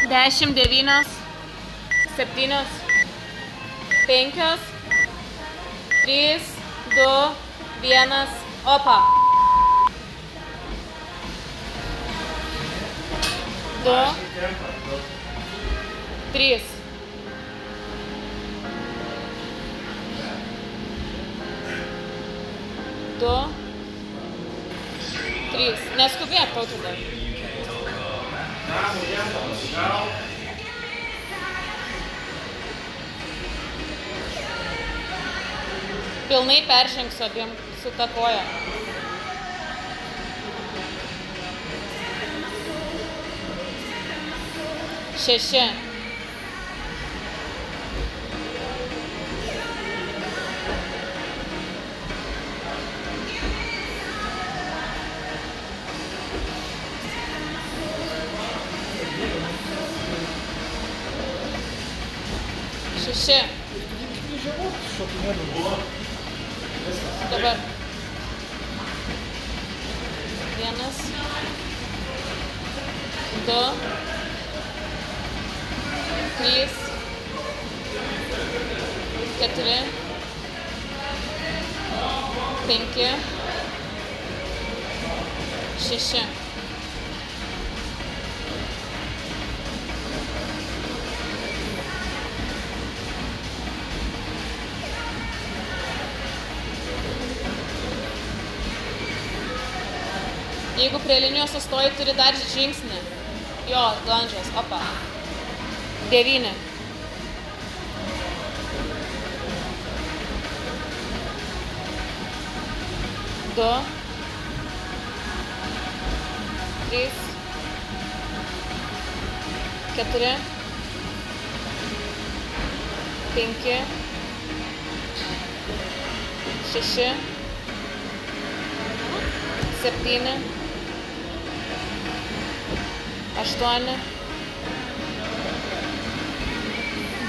10, 9, 7, 5, 3, 2, 1, opa. 2, 3. Du, trys. Neskubėk, Tautvyda. Pilnai peržengsiu abiem su ta koja. 6. 6. Dabar. 1, 2, 3, 4, 5, 6. Jeigu prie linijos sustoji, turi dar žingsnį. Jo, landžas, opa. 9. 2, 3, 4, 5, 6, 7, 8,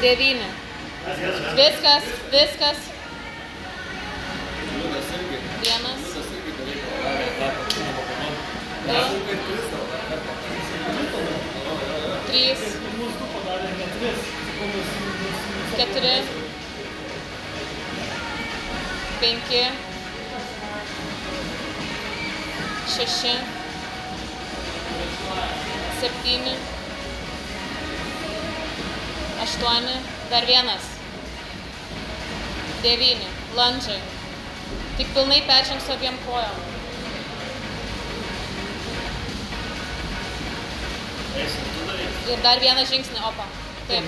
9. Viskas. 1, 2, 3, 4, 5, 6, 7, 8, dar 1, 9, landžiai. Tik pilnai peržengsiu abiem kojom. Ir dar vieną žingsnį, opa. Taip.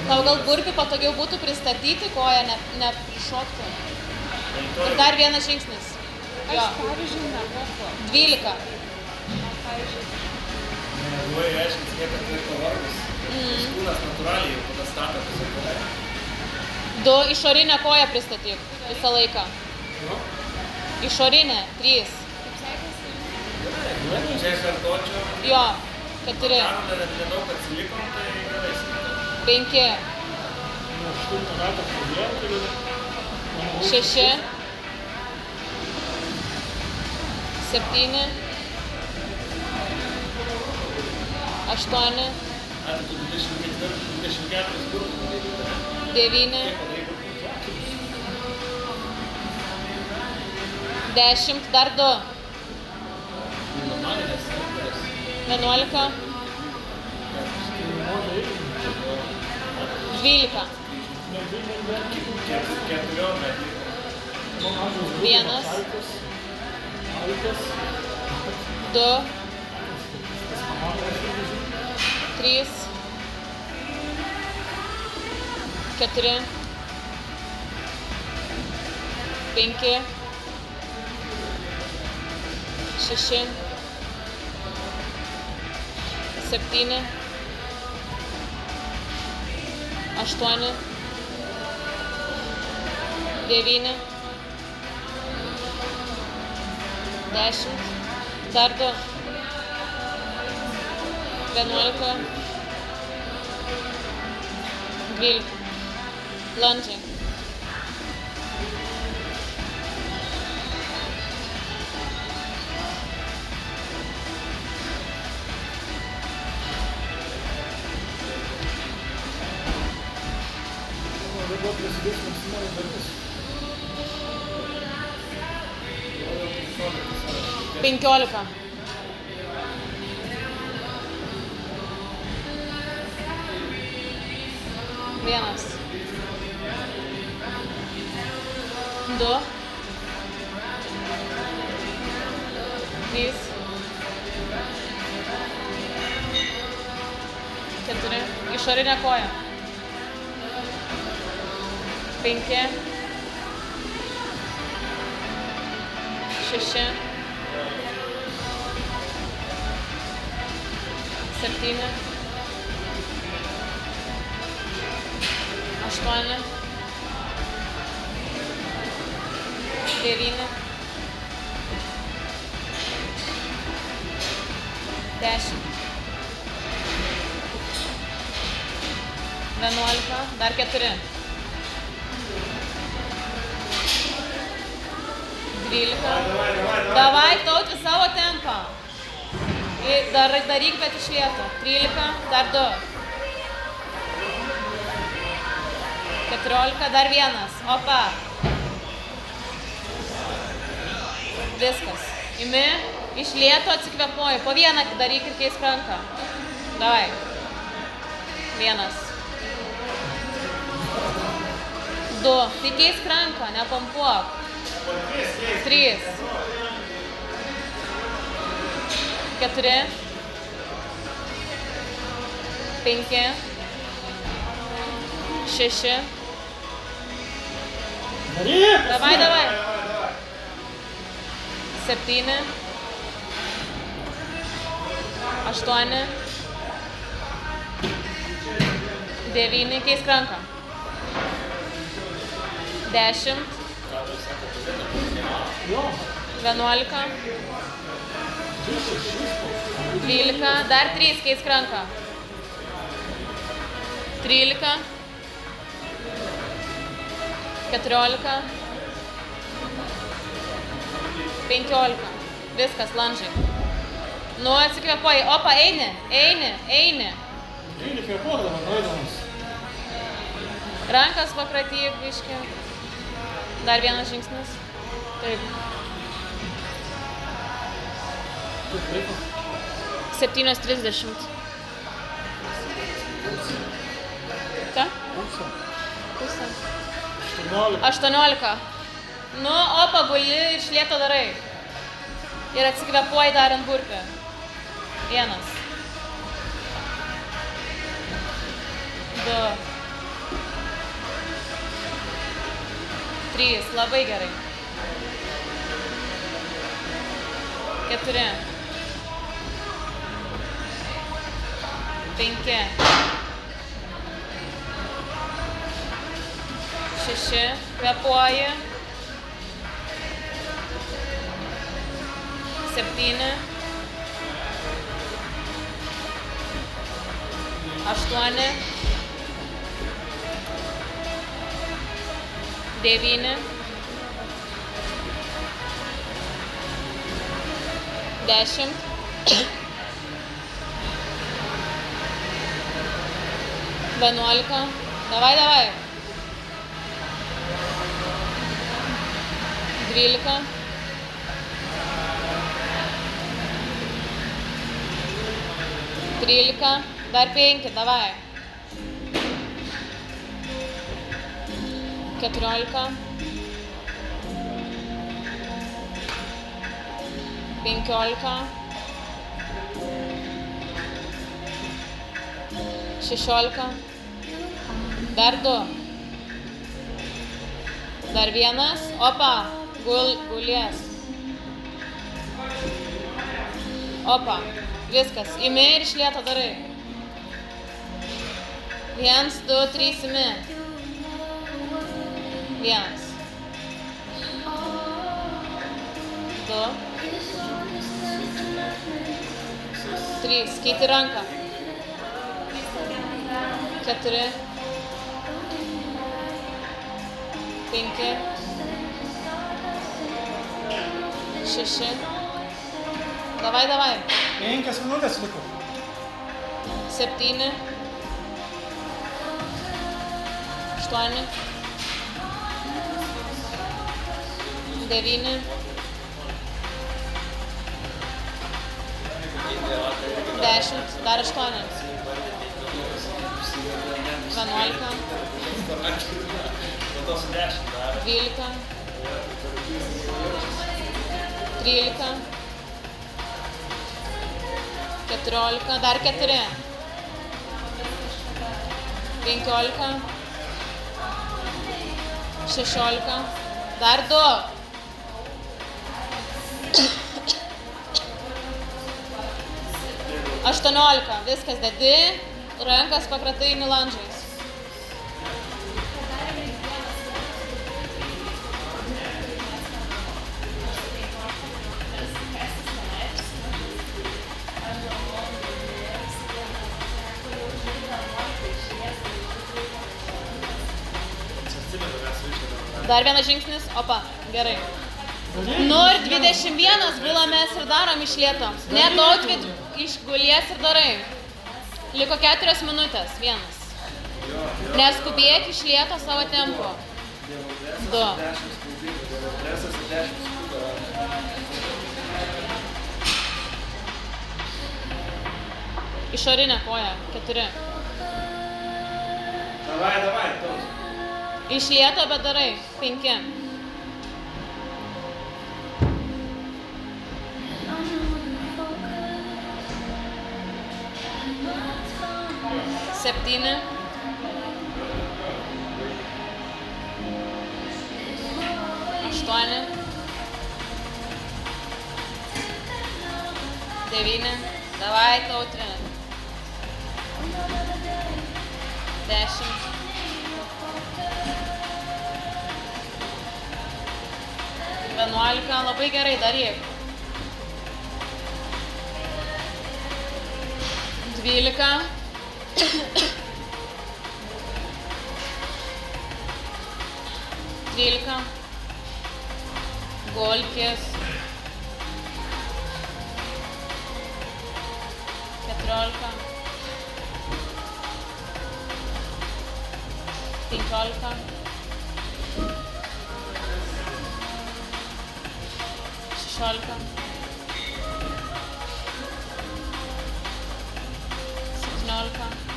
Tau gal burpį patogiau būtų pristatyti koją, ne prišokti. Ir dar vienas žingsnis. Jo. Aš pavyzdžiui nemoku. 12. Nebuvo aiškis, kiek atveju pavargus. Kūnas natūraliai jau tada stato tiesiog. 2 išorinę koją pristatyk visą laiką. Išorinę, 3. Čia kartočiau. Jo, 4. Dar nedaug atsilikom, tai gerai skaitau. 5, 6, 7, 8, Tai tu 24 burtus padaryti. 9, 10, dar 2. 11, 12, 1, 2, 3, 4, 5, 6, 7, 8, 9, 10, dar 2, 11, 12, landžiai. 15. Vienas. 2. 3. 4. Išorinė koja. 5. 6. 7. 8. 9. 10. 11. Dar 4. 12. Davai, Tauti, savo tempą. Daryk, bet iš lėto. 13. Dar 2. 14. Dar 1. Opa. Viskas. Imi, iš lėto atsikvėpuoji. Po vieną daryk ir keisk ranką. Davai. 1. 2. Tai keisk ranką, nepampuok. 3. 4. 5. 6. Davai. 7. 8. 9. Keisk ranką. 10. 11. 12. Dar 3. Keisk ranką. 13. 14. 15. Viskas, landžiai. Nu, atsikvėpuoji. Opa, eini. 13 kvėpuodama, nueidamas. Rankas pakratyk, biškį. Dar vienas žingsnis. Taip. 7:30. Ką? Pusę. 18. Nu, opa, guli ir iš lėto darai. Ir atsikvėpuoji darant burpę. 1. 2. 3. Labai gerai. 4. 5. 6. Kvėpuoji. 7. 8. 9. 10. 11. Davai. 12. 13. Dar 5. Davai. 14. 15. 16. Dar 2. Dar 1. Opa, gulies. Opa, viskas. Imi ir iš lėto darai. 1, 2, 3, imi. 1. 2. 3. Keiti ranką. 4. 5. 6. Davai. 5 minutės liko. 7. 8. 9. 10, dar 8. 11. Po to su 10 dar. 12. 13. 14, dar 4. 15. 16, dar 2. 18, viskas dedi, rankas pakratai milandžais. Dar vienas žingsnis, opa, gerai. Nu ir 21 buvo mes ir darom iš lėto. Ne, Tautvyt išgulies ir darai. Liko 4 minutės, vienas. Neskubėk iš lėto savo tempo. 2. Išorinė koja, 4. Davai, Taut. Iš lėto, bet darai, 5. 7. 8. 9. Davai, Tautvyt. 10. 11, labai gerai, daryk. 12. 13. Golkės. 14. 15. 16. 17.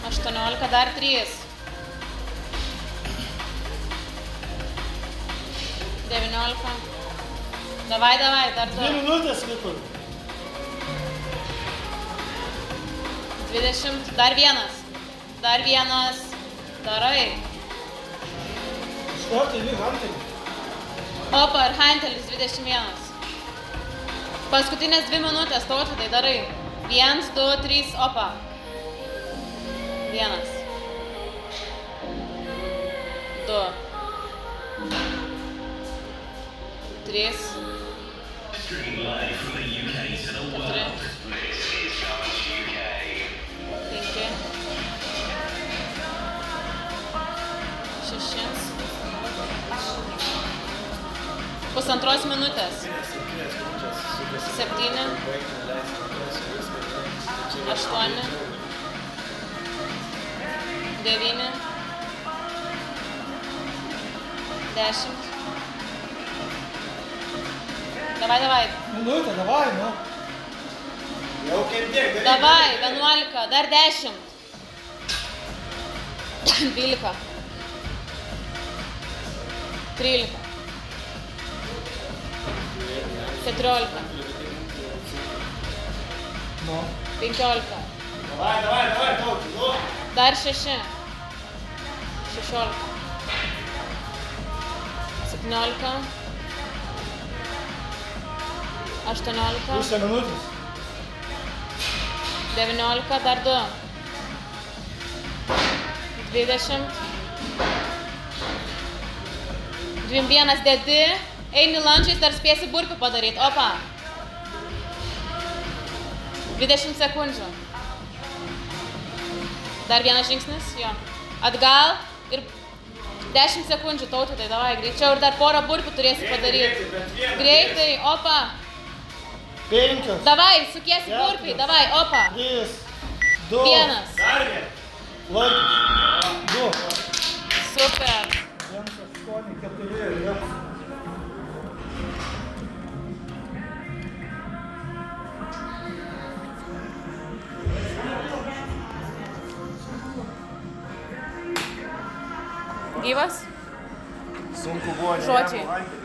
18, dar 3. 19. Davai, dar 2 minutės liko. 20, dar vienas. Darai. Iš karto įvyk hantelį. Opa, ir hantelis 21. Paskutinės 2 minutės, Tautvytai, darai. 1, 2, 3, opa. 1. 2. 3. 4. 5. 6. Pusantros minutės. 7. 8. 9. 10. Davai. Minutė, davai, nu. Jau kaip tiek, Davai, 11, dar 10. 12. 13. 14. Nu. 15. Davai, Taut, nu. Dar 6. 16. 17. 18. Pusę minutės. 19, dar 2. 20. 21 dedi, eini landžiais, dar spėsi burpių padaryti. Opa. 20 sekundžių. Dar vienas žingsnis, jo. Atgal ir 10 sekundžių, Tautvytai, davai, greičiau ir dar porą burpių turėsi padaryti. Greitai, opa. 5. Davai, sukiesi burpiai, davai, opa. 3. 2. 1. Dar vienas. Laikas. 2. Super. 1, 8, 4. gyvas? Sunku buvo. Žodžiai. Jam,